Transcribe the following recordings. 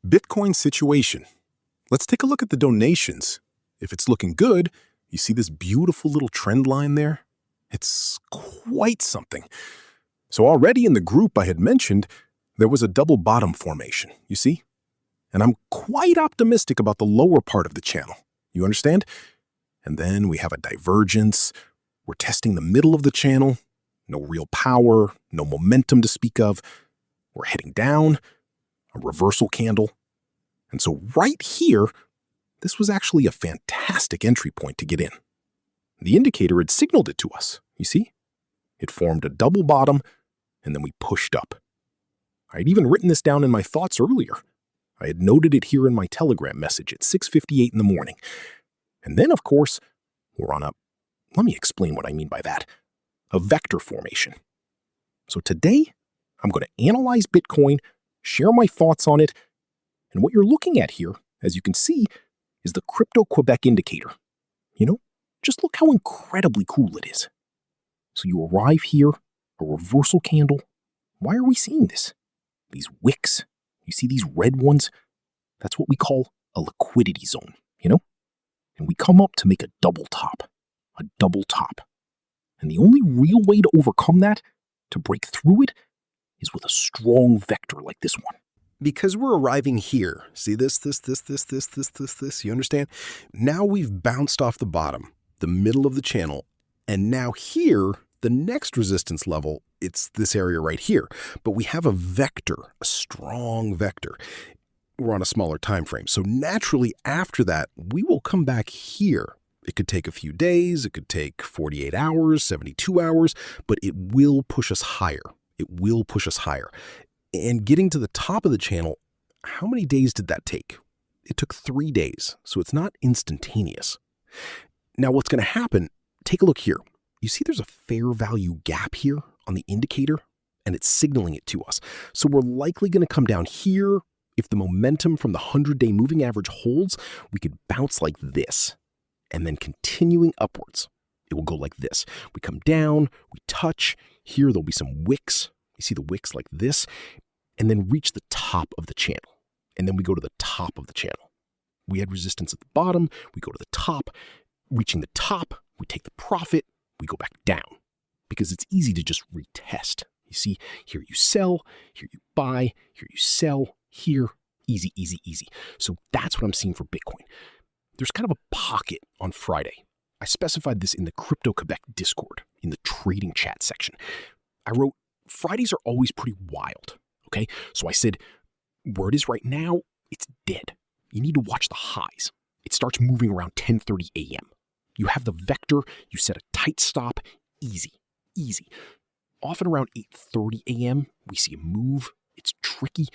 Bitcoin situation. Let's take a look at the donations. If it's looking good, you see this beautiful little trend line there? It's quite something. So already in the group I had mentioned, there was a double bottom formation, you see? And I'm quite optimistic about the lower part of the channel. You understand? And then we have a divergence. We're testing the middle of the channel. No real power, no momentum to speak of. We're heading down, a reversal candle. And so right here, this was actually a fantastic entry point to get in. The indicator had signaled it to us, you see? It formed a double bottom, and then we pushed up. I had even written this down in my thoughts earlier. I had noted it here in my Telegram message at 6:58 in the morning. And then, of course, we're on let me explain what I mean by that, a vector formation. So today, I'm going to analyze Bitcoin, share my thoughts on it, and what you're looking at here, as you can see, is the Crypto-Quebec indicator. Just look how incredibly cool it is. So you arrive here, a reversal candle. Why are we seeing this? These wicks, you see these red ones? That's what we call a liquidity zone, And we come up to make a double top. And the only real way to overcome that, to break through it, is with a strong vector like this one. Because we're arriving here. See this, you understand? Now we've bounced off the bottom, the middle of the channel, and now here, the next resistance level, it's this area right here. But we have a vector, a strong vector. We're on a smaller time frame. So naturally after that, we will come back here. It could take a few days, it could take 48 hours, 72 hours, but it will push us higher. It will push us higher. And getting to the top of the channel, how many days did that take? It took 3 days, so it's not instantaneous. Now what's going to happen, take a look here. You see there's a fair value gap here on the indicator, and it's signaling it to us. So we're likely going to come down here. If the momentum from the 100-day moving average holds, we could bounce like this, and then continuing upwards. It will go like this. We come down, we touch. Here there'll be some wicks. You see the wicks like this, and then reach the top of the channel. And then we go to the top of the channel. We had resistance at the bottom. We go to the top. Reaching the top, we take the profit. We go back down because it's easy to just retest. You see, here you sell, here you buy, here you sell, here, easy, easy, easy. So that's what I'm seeing for Bitcoin. There's kind of a pocket on Friday. I specified this in the Crypto-Quebec Discord, in the trading chat section. I wrote, Fridays are always pretty wild, okay? So I said, where it is right now, it's dead. You need to watch the highs. It starts moving around 10:30 a.m. You have the vector, you set a tight stop, easy, easy. Often around 8:30 a.m., we see a move. It's tricky.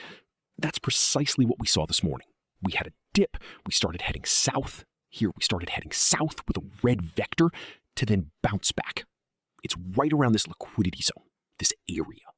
That's precisely what we saw this morning. We had a dip. We started heading south. Here we started heading south with a red vector to then bounce back. It's right around this liquidity zone, this area.